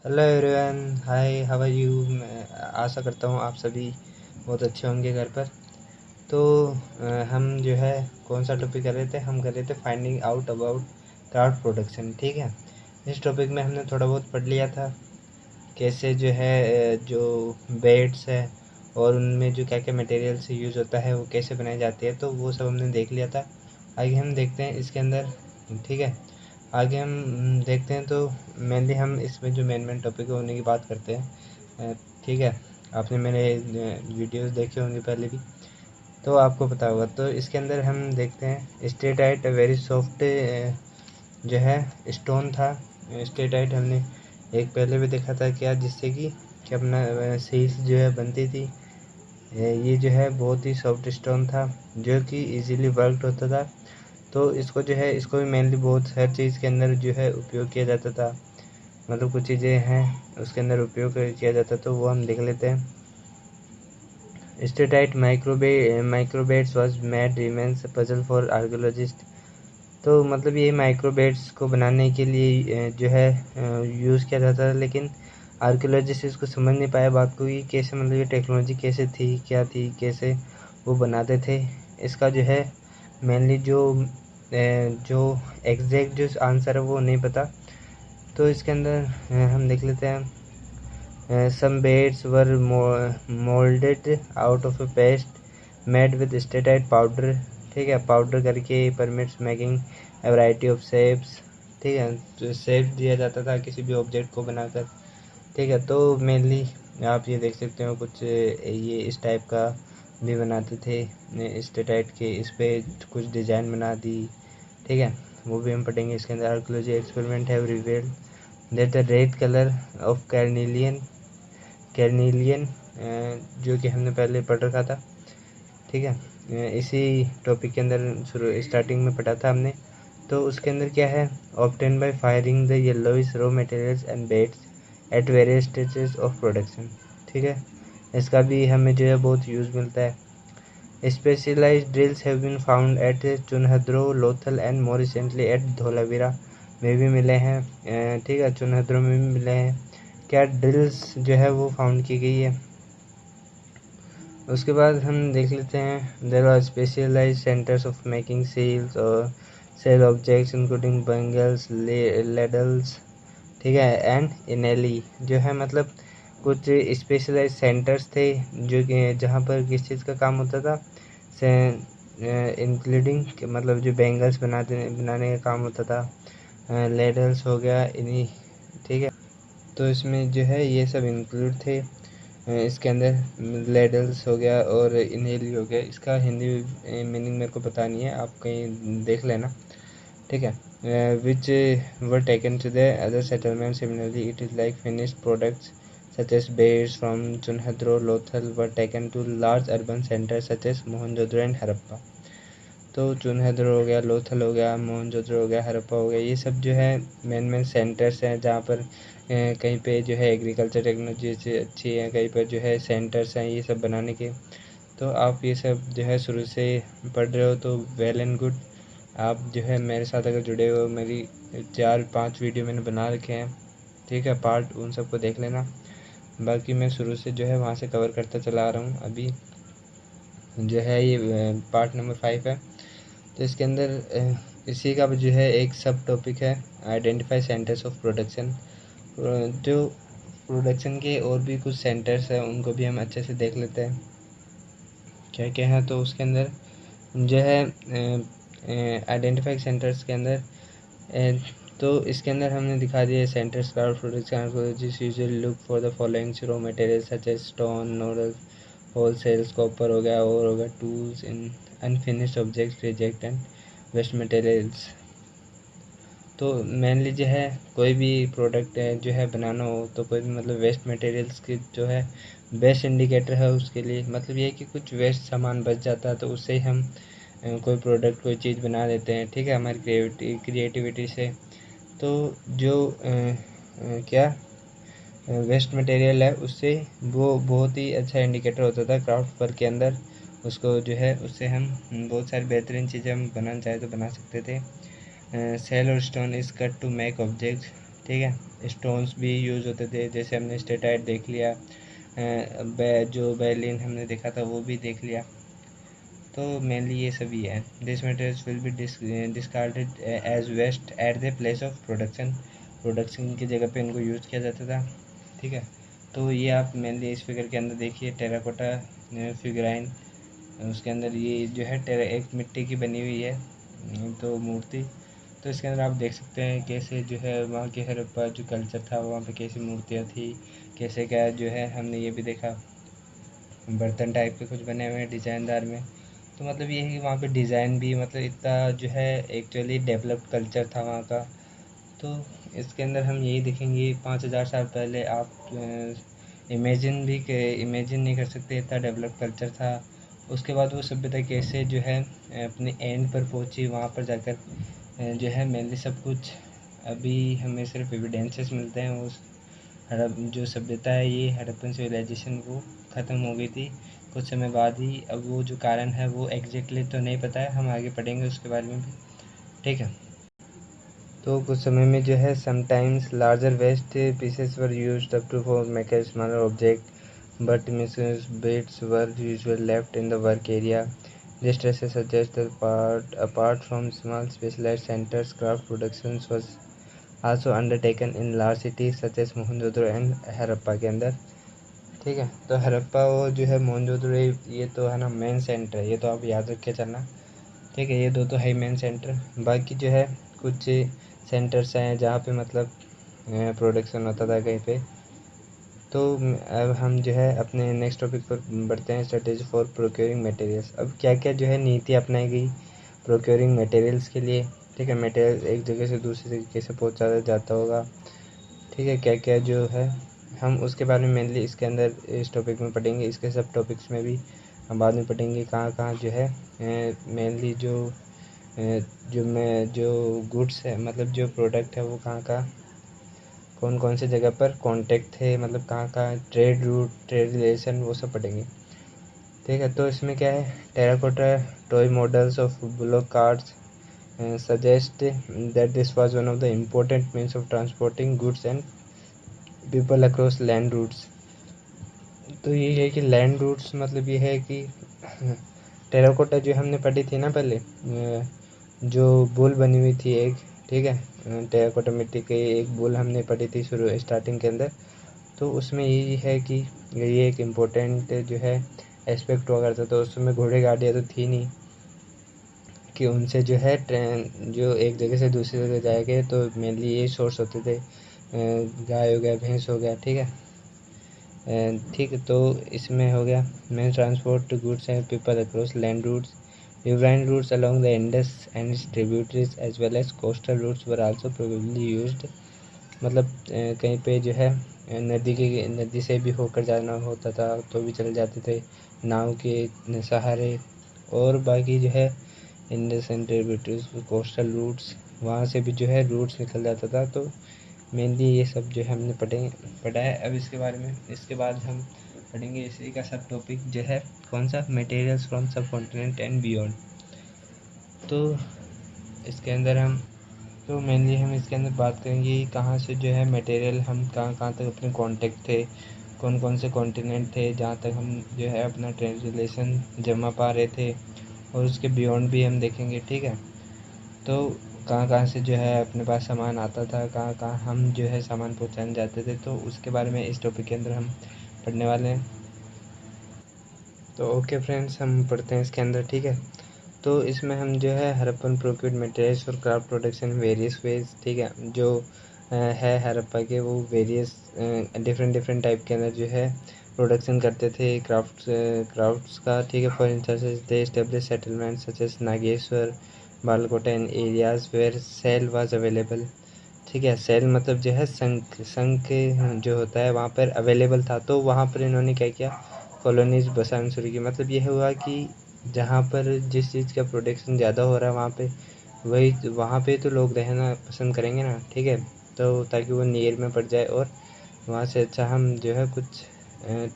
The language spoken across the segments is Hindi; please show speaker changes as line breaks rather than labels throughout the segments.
Hello everyone, hi, how are you. मैं आशा करता हूँ आप सभी बहुत अच्छे होंगे घर पर। तो हम जो है कौन सा टॉपिक कर रहे थे, हम कर रहे थे finding out about crowd production. ठीक है, इस टॉपिक में हमने थोड़ा बहुत पढ़ लिया था कैसे जो है जो बेड्स है और उनमें जो क्या क्या मटेरियल से यूज़ होता है वो कैसे बनाई जाती है, तो वो सब हमने देख लिया था। आगे हम देखते हैं इसके अंदर। ठीक है, आगे हम देखते हैं। तो मेनली हम इसमें जो मेन टॉपिक है उन्हीं की बात करते हैं। ठीक है, आपने मेरे वीडियोस देखे होंगे पहले भी, तो आपको पता होगा। तो इसके अंदर हम देखते हैं स्टेटाइट वेरी सॉफ्ट जो है स्टोन था। स्टेटाइट हमने एक पहले भी देखा था क्या, जिससे कि अपना सील्स जो है बनती थी। ये जो है बहुत ही सॉफ्ट स्टोन था जो कि इजीली वर्कड होता था। तो इसको जो है इसको भी मेनली बहुत हर चीज़ के अंदर जो है उपयोग किया जाता था। मतलब कुछ चीज़ें हैं उसके अंदर उपयोग किया जाता, तो वो हम देख लेते हैं। Steatite microbeads was made remains puzzle for archaeologist. तो मतलब ये माइक्रोबेट्स को बनाने के लिए जो है यूज़ किया जाता था, लेकिन आर्कियोलॉजिस्ट इसको समझ नहीं पाया बात को कि कैसे, मतलब ये टेक्नोलॉजी कैसे थी, क्या थी, कैसे वो बनाते थे। इसका जो है मेनली जो एग्जैक्ट जो आंसर है वो नहीं पता। तो इसके अंदर हम देख लेते हैं। Some beads were moulded out of a paste made with steatite powder. ठीक है, पाउडर करके permits making a variety of shapes. ठीक है, तो शेप दिया जाता था किसी भी ऑब्जेक्ट को बनाकर। ठीक है, तो मेनली आप ये देख सकते हो कुछ ये इस टाइप का भी बनाते थे स्टेटाइट के, इस पे कुछ डिज़ाइन बना दी। ठीक है, वो भी हम पढ़ेंगे इसके अंदर। Archaeology experiment have revealed that the red colour of carnelian जो कि हमने पहले पढ़ रखा था। ठीक है, इसी टॉपिक के अंदर शुरू स्टार्टिंग में पढ़ा था हमने। तो उसके अंदर क्या है, obtain bye firing the yellowish raw materials and beds at various stages of production. ठीक है, इसका भी हमें जो है बहुत यूज़ मिलता है। Specialised drills have been found at Chanhudaro, Lothal and more recently at Dholavira में भी मिले हैं। ठीक है, चुनहद्रो में भी मिले हैं। क्या ड्रिल्स जो है वो फाउंड की गई है। उसके बाद हम देख लेते हैं there are specialised centres of making seals और shell objects including bangles, ladles. ठीक है, एंड इनेली जो है मतलब कुछ स्पेशलाइज्ड सेंटर्स थे जो कि जहाँ पर किस चीज़ का काम होता था, से इंक्लूडिंग मतलब जो बैंगल्स बनाने का काम होता था। लेडल्स हो गया इन्हीं। ठीक है, तो इसमें जो है ये सब इंक्लूड थे। इसके अंदर लेडल्स हो गया और इनहेली हो गया। इसका हिंदी मीनिंग मेरे को पता नहीं है, आप कहीं देख लेना। ठीक है, which were taken to the other settlement similarly it is like finished products such as beads from Chunhadro, Lothal were taken to large urban centers such as Mohenjo-daro and Harappa। तो चुनहद्रो हो गया, लोथल हो गया, मोहनजोदड़ो हो गया, हड़प्पा हो गया, ये सब जो है मेन सेंटर्स हैं जहाँ पर कहीं पे जो है एग्रीकल्चर टेक्नोलॉजी अच्छी है, कहीं पर जो है सेंटर्स हैं ये सब बनाने के। तो आप ये सब जो है शुरू से पढ़ रहे हो तो वेल एंड गुड। आप जो है मेरे साथ अगर जुड़े हो, मेरी 4-5 वीडियो मैंने बना रखे हैं। ठीक है, पार्ट उन सबको देख लेना। बाकी मैं शुरू से जो है वहाँ से कवर करता चला आ रहा हूँ। अभी जो है ये पार्ट नंबर 5 है। तो इसके अंदर इसी का जो है एक सब टॉपिक है आइडेंटिफाई सेंटर्स ऑफ प्रोडक्शन। जो प्रोडक्शन के और भी कुछ सेंटर्स हैं उनको भी हम अच्छे से देख लेते हैं क्या क्या है। तो उसके अंदर जो है आइडेंटिफाई सेंटर्स के अंदर तो इसके अंदर हमने दिखा दिया centres craft production archaeologist usually look for the following raw material such as stone, nodules, whole shells, copper हो गया, और हो गया, tools in unfinished objects, reject and waste materials. तो मेनली जो है कोई भी प्रोडक्ट है जो है बनाना हो तो कोई भी मतलब वेस्ट मटेरियल्स की जो है बेस्ट इंडिकेटर है उसके लिए। मतलब ये है कि कुछ वेस्ट सामान बच जाता है तो उससे ही हम कोई प्रोडक्ट कोई चीज़ बना देते हैं। ठीक है, हमारी क्रिएटिविटी से। तो जो क्या वेस्ट मटेरियल है उससे वो बहुत ही अच्छा इंडिकेटर होता था क्राफ्ट वर्क के अंदर। उसको जो है उससे हम बहुत सारी बेहतरीन चीज़ें हम बनाना चाहे तो बना सकते थे। सेल और stone is cut to make object. ठीक है। स्टोन्स भी यूज़ होते थे, जैसे हमने स्टेटाइट देख लिया, जो बेलिन हमने देखा था वो भी देख लिया। तो मेनली ये सभी है। This materials will be discarded as waste at the place of production की जगह पे इनको यूज़ किया जाता था, ठीक है। तो ये आप मेनली इस फिगर के अंदर देखिए, टेराकोटा फिगराइन, उसके अंदर ये जो है एक मिट्टी की बनी हुई है तो मूर्ति। तो इसके अंदर आप देख सकते हैं कैसे जो है वहाँ के हड़प्पा जो कल्चर था वहाँ पे कैसी मूर्तियाँ थी, कैसे क्या जो है। हमने ये भी देखा बर्तन टाइप के कुछ बने हुए हैं डिज़ाइनदार में। तो मतलब ये है कि वहाँ पे डिज़ाइन भी मतलब इतना जो है एक्चुअली डेवलप्ड कल्चर था वहाँ का। तो इसके अंदर हम यही देखेंगे 5000 साल पहले आप इमेजिन नहीं कर सकते इतना डेवलप कल्चर था। उसके बाद वो सभ्यता कैसे जो है अपने एंड पर पहुंची, वहाँ पर जाकर जो है मेनली सब कुछ अभी हमें सिर्फ एविडेंसेस मिलते हैं। उस जो सभ्यता है ये हड़प्पन सिविलाइजेशन वो ख़त्म हो गई थी कुछ समय बाद ही। अब वो जो कारण है वो एग्जैक्टली तो नहीं पता है, हम आगे पढ़ेंगे उसके बारे में भी, ठीक है। तो कुछ समय में जो है sometimes larger waste pieces were used up to for make a smaller object but misses bits were usually left in the work area. This traces suggest that apart from small specialized centers, craft production was also undertaken in large cities such as Mohenjodaro and Harappa के अंदर, ठीक है। तो हड़प्पा और जो है मोहनजोदड़ो ये तो है ना मेन सेंटर है, ये तो आप याद रख के चलना, ठीक है। ये दो तो है मेन सेंटर। बाकी जो है कुछ सेंटर्स हैं जहाँ पे मतलब प्रोडक्शन होता था कहीं पे। तो अब हम जो है अपने नेक्स्ट टॉपिक पर बढ़ते हैं, स्ट्रेटेजी फॉर प्रोक्योरिंग मटेरियल्स। अब क्या क्या जो है नीति अपनाई गई प्रोक्योरिंग मटेरियल्स के लिए, ठीक है। मटेरियल एक जगह से दूसरी जगह कैसे पहुँचाया जाता होगा, ठीक है। क्या क्या जो है हम उसके बारे में मेनली इसके अंदर इस टॉपिक में पढ़ेंगे। इसके सब टॉपिक्स में भी हम बाद में पढ़ेंगे कहाँ कहाँ जो है मेनली जो गुड्स है मतलब जो प्रोडक्ट है वो कहाँ कहाँ कौन कौन से जगह पर कांटेक्ट थे, मतलब कहाँ कहाँ ट्रेड रूट ट्रेड रिलेशन वो सब पढ़ेंगे, ठीक है। तो इसमें क्या है, terracotta toy models of bullock carts suggest that this was one of the important means of transporting goods and people across land routes. तो ये है कि लैंड रूट्स मतलब ये है कि टेराकोटा जो हमने पढ़ी थी ना पहले, जो बुल बनी हुई थी एक, ठीक है। टेराकोटा मिट्टी की एक बुल हमने पढ़ी थी शुरू स्टार्टिंग के अंदर। तो उसमें यही है कि ये एक इम्पोर्टेंट जो है एस्पेक्ट हुआ करता था। तो उसमें घोड़े गाड़ियाँ तो थी नहीं कि उनसे जो है ट्रेन जो एक जगह से दूसरी जगह जाएंगे, तो मेनली ये सोर्स होते थे, गाय हो गया भैंस हो गया, ठीक है। ठीक है, तो इसमें हो गया main transport goods and people across land routes, riverine routes along the Indus and its tributaries as well as coastal routes were also probably used. मतलब कहीं पे जो है नदी से भी होकर जाना होता था तो भी चले जाते थे नाव के सहारे। और बाकी जो है Indus and tributaries coastal routes, वहाँ से भी जो है रूट्स निकल जाता था। तो मेनली ये सब जो है हमने पढ़ा है। अब इसके बारे में इसके बाद हम पढ़ेंगे इसी का सब टॉपिक जो है कौन सा, मटेरियल्स फ्रॉम सब कॉन्टिनेंट एंड बियॉन्ड। तो इसके अंदर मेनली हम इसके अंदर बात करेंगे कहाँ से जो है मटेरियल हम कहाँ कहाँ तक अपने कांटेक्ट थे, कौन कौन से कॉन्टिनेंट थे जहाँ तक हम जो है अपना ट्रेड रिलेशन जमा पा रहे थे, और उसके बियॉन्ड भी हम देखेंगे, ठीक है। तो कहाँ कहाँ से जो है अपने पास सामान आता था, कहाँ कहाँ हम जो है सामान पहुँचाने जाते थे, तो उसके बारे में इस टॉपिक के अंदर हम पढ़ने वाले हैं। तो ओके फ्रेंड्स, हम पढ़ते हैं इसके अंदर, ठीक है। तो इसमें हम जो है हड़प्पन प्रोक्यूर्ड मटेरियल्स और क्राफ्ट प्रोडक्शन वेरियस वेज, ठीक है। जो है हड़प्पा के वो वेरियस डिफरेंट टाइप के अंदर जो है प्रोडक्शन करते थे क्राफ्ट्स का, ठीक है। For instance they establish settlement such as Nageshwar Balakot in areas where shell was available, ठीक है। सेल मतलब जो है संख जो होता है वहाँ पर अवेलेबल था, तो वहाँ पर इन्होंने क्या किया, कॉलोनीज बसाना शुरू की। मतलब यह हुआ कि जहाँ पर जिस चीज़ का प्रोडक्शन ज़्यादा हो रहा है वहाँ पे तो लोग रहना पसंद करेंगे ना, ठीक है। तो ताकि वो नियर में पड़ जाए और वहाँ से अच्छा हम जो है कुछ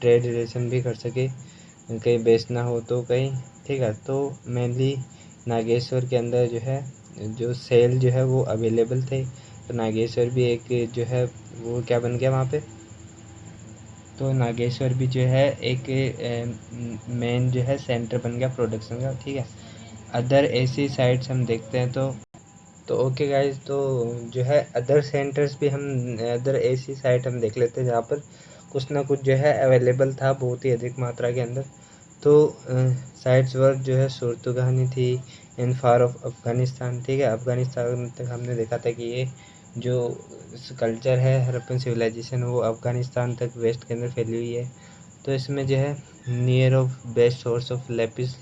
ट्रेड रिलेशन भी कर सके, कहीं बेचना हो तो कहीं, ठीक है। तो मेनली नागेश्वर के अंदर जो है जो सेल जो है वो अवेलेबल थे, तो नागेश्वर भी एक जो है वो क्या बन गया वहाँ पे। तो नागेश्वर भी जो है एक मेन जो है सेंटर बन गया प्रोडक्शन का, ठीक है। अदर ऐसी साइट्स हम देखते हैं तो ओके गाइज, तो जो है अदर सेंटर्स भी हम अदर ऐसी साइट हम देख लेते हैं जहाँ पर कुछ ना कुछ जो है अवेलेबल था बहुत ही अधिक मात्रा के अंदर। तो साइट्स वर्क जो है सुरतुगानी थी इन फार ऑफ अफ़गानिस्तान, ठीक है। अफ़गानिस्तान तक हमने देखा था कि ये जो कल्चर है हड़प्पन सिविलाइजेशन वो अफ़गानिस्तान तक वेस्ट के अंदर फैली हुई है। तो इसमें जो है near of best source of lapis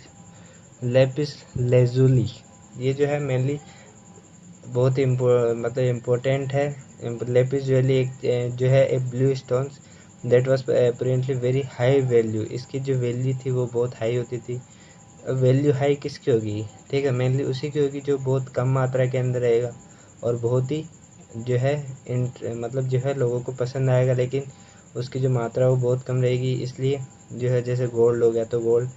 lazuli, ये जो है मेनली बहुत ही मतलब इम्पोर्टेंट है। लेपिस ज्वेली एक जो है एक blue stones that was apparently very high value, इसकी जो वैल्यू थी वो बहुत हाई होती थी। वैल्यू हाई किसकी होगी, ठीक है, मेनली उसी की होगी जो बहुत कम मात्रा के अंदर रहेगा और बहुत ही जो है मतलब जो है लोगों को पसंद आएगा, लेकिन उसकी जो मात्रा वो बहुत कम रहेगी। इसलिए जो है जैसे गोल्ड हो गया, तो गोल्ड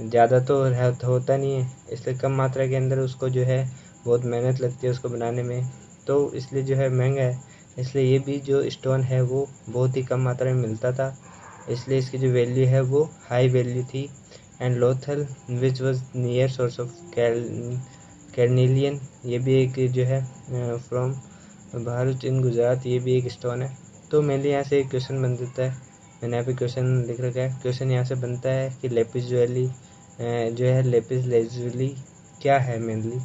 ज़्यादा तो होता नहीं है, इसलिए कम मात्रा के अंदर उसको जो है बहुत मेहनत लगती है उसको बनाने में, तो इसलिए जो है महंगा है। इसलिए ये भी जो स्टोन है वो बहुत ही कम मात्रा में मिलता था, इसलिए इसकी जो वैल्यू है वो हाई वैल्यू थी। And Lothal which was near source of carnelian, ये भी एक जो है फ्रॉम भारत इन गुजरात, ये भी एक स्टोन है। तो मेनली यहाँ से एक क्वेश्चन बन जाता है, मैंने यहाँ पे क्वेश्चन लिख रखा है। क्वेश्चन यहाँ से बनता है कि लेपिस ज्वेली जो है लेपिस लेजुली क्या है मेनली,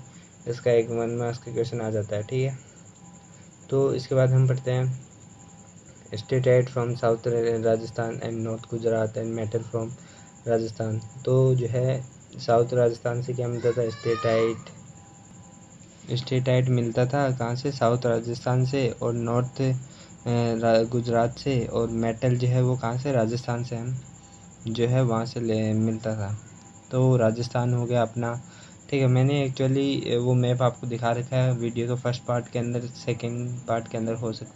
इसका एक 1 मार्क्स का क्वेश्चन आ जाता है, ठीक है। तो इसके बाद हम पढ़ते हैं steatite from south Rajasthan and north Gujarat and metal from Rajasthan. तो जो है साउथ राजस्थान से क्या मिलता था, स्टेटाइट मिलता था कहाँ से, साउथ राजस्थान से, और नॉर्थ गुजरात से, और मेटल जो है वो कहाँ से, राजस्थान से हम जो है वहाँ से मिलता था। तो राजस्थान हो गया अपना, ठीक है। मैंने एक्चुअली वो मैप आपको दिखा रखा है वीडियो के फर्स्ट पार्ट के अंदर, सेकंड पार्ट के अंदर हो सकता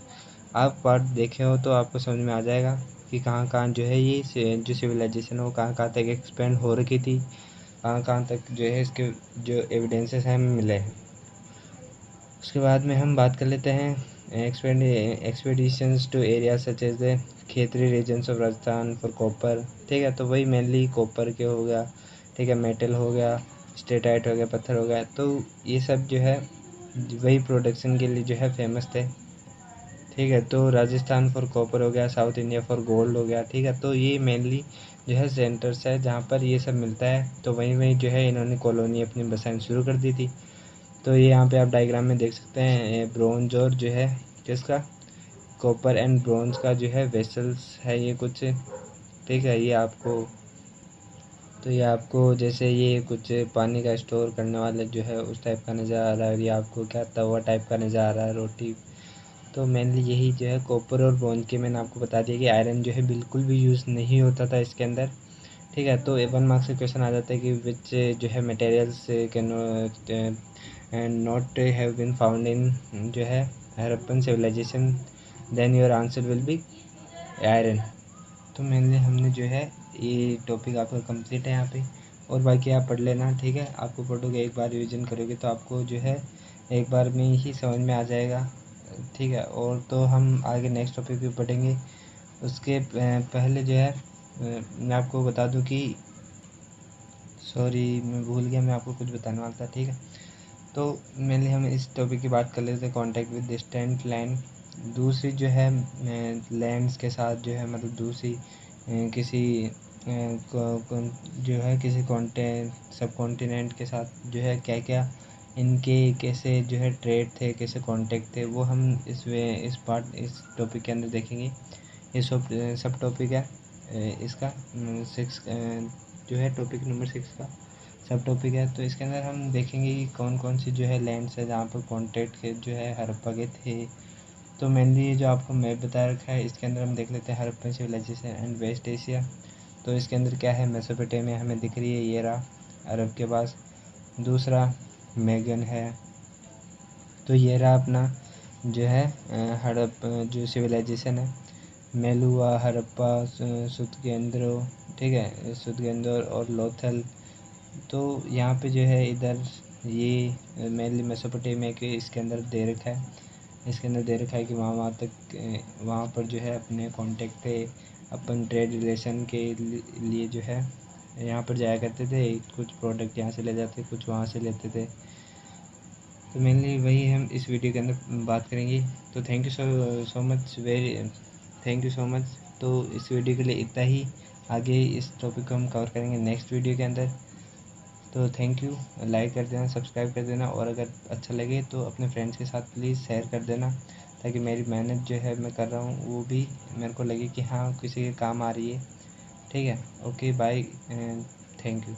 आप पार्ट देखे हो तो आपको समझ में आ जाएगा कि कहाँ कहाँ जो है ये जो सिविलाइजेशन है वो कहाँ कहाँ तक एक्सपेंड हो रखी थी, कहाँ कहाँ तक जो है इसके जो एविडेंसेस हैं हमें मिले हैं। उसके बाद में हम बात कर लेते हैं expeditions to area such as the Khetri regions of Rajasthan for copper, ठीक है। तो वही मेनली कॉपर के हो गया, ठीक है, मेटल हो गया, स्टेटाइट हो गया, पत्थर हो गया, तो ये सब जो है वही प्रोडक्शन के लिए जो है फेमस थे, ठीक है। तो राजस्थान फॉर कॉपर हो गया, साउथ इंडिया फॉर गोल्ड हो गया, ठीक है। तो ये मेनली जो है सेंटर्स है जहाँ पर ये सब मिलता है, तो वहीं वहीं जो है इन्होंने कॉलोनी अपनी बसानी शुरू कर दी थी। तो ये यहाँ पे आप डायग्राम में देख सकते हैं ब्रोंज और जो है किसका, कॉपर एंड ब्रोंज का जो है वेसल्स है ये कुछ, ठीक है। ये आपको जैसे ये कुछ पानी का स्टोर करने वाले जो है उस टाइप का नज़र आ रहा है, और ये आपको क्या तवा टाइप का नज़र आ रहा है, रोटी। तो मेनली यही जो है कॉपर और ब्रोंज के मैंने आपको बता दिया कि आयरन जो है बिल्कुल भी यूज़ नहीं होता था इसके अंदर, ठीक है। तो 1 मार्क्स का क्वेश्चन आ जाता है कि विच जो है materials can and not have been found in जो है Harappan civilisation, then your answer will be iron. तो मेनली हमने जो है ये टॉपिक आपका कंप्लीट है यहाँ पे, और बाकी आप पढ़ लेना, ठीक है। आपको पढ़ोगे एक बार रिवीजन करोगे तो आपको जो है एक बार में ही समझ में आ जाएगा, ठीक है। और तो हम आगे नेक्स्ट टॉपिक भी पढ़ेंगे, उसके पहले जो है मैं आपको बता दूं कि सॉरी मैं भूल गया, मैं आपको कुछ बताने वाला था, ठीक है। तो मेनली हम इस टॉपिक की बात कर लेते हैं, कॉन्टैक्ट विद डिस्टेंट लैंड। दूसरी जो है लैंड्स के साथ जो है मतलब दूसरी किसी जो है किसी सब कॉन्टिनेंट के साथ जो है क्या क्या इनके कैसे जो है ट्रेड थे, कैसे कांटेक्ट थे, वो हम इस टॉपिक के अंदर देखेंगे। ये सब टॉपिक है इसका 6 जो है टॉपिक नंबर 6 का सब टॉपिक है। तो इसके अंदर हम देखेंगे कि कौन कौन सी जो है लैंड्स है जहाँ पर कॉन्टेक्ट के जो है हड़प्पा के थे। तो मेनली जो आपको मैप बता रखा है इसके अंदर हम देख लेते हैं Harappan civilisation and West Asia. तो इसके अंदर क्या है, मेसोपोटामिया हमें दिख रही है, ये रहा अरब के पास। दूसरा मैगन है, तो ये रहा अपना जो है जो सिविलाइजेशन है, मेलुआ, हड़प्पा, सुतकेंद्रो, ठीक है, सुतकेंद्र और लोथल। तो यहाँ पे जो है इधर ये मेनली मेसोपोटामिया के इसके अंदर दे रखा है। इसके अंदर दे रखा है कि वहाँ तक वहाँ पर जो है अपने कॉन्टेक्ट थे, अपन ट्रेड रिलेशन के लिए जो है यहाँ पर जाया करते थे, कुछ प्रोडक्ट यहाँ से ले जाते, कुछ वहाँ से लेते थे। तो मेनली वही हम इस वीडियो के अंदर बात करेंगे। तो thank you so much, thank you so much. तो इस वीडियो के लिए इतना ही, आगे इस टॉपिक को हम कवर करेंगे नेक्स्ट वीडियो के अंदर। तो थैंक यू, लाइक कर देना, सब्सक्राइब कर देना, और अगर अच्छा लगे तो अपने फ्रेंड्स के साथ प्लीज़ शेयर कर देना, ताकि मेरी मेहनत जो है मैं कर रहा हूँ वो भी मेरे को लगे कि हाँ किसी के काम आ रही है। ठीक है, ओके बाय, थैंक यू।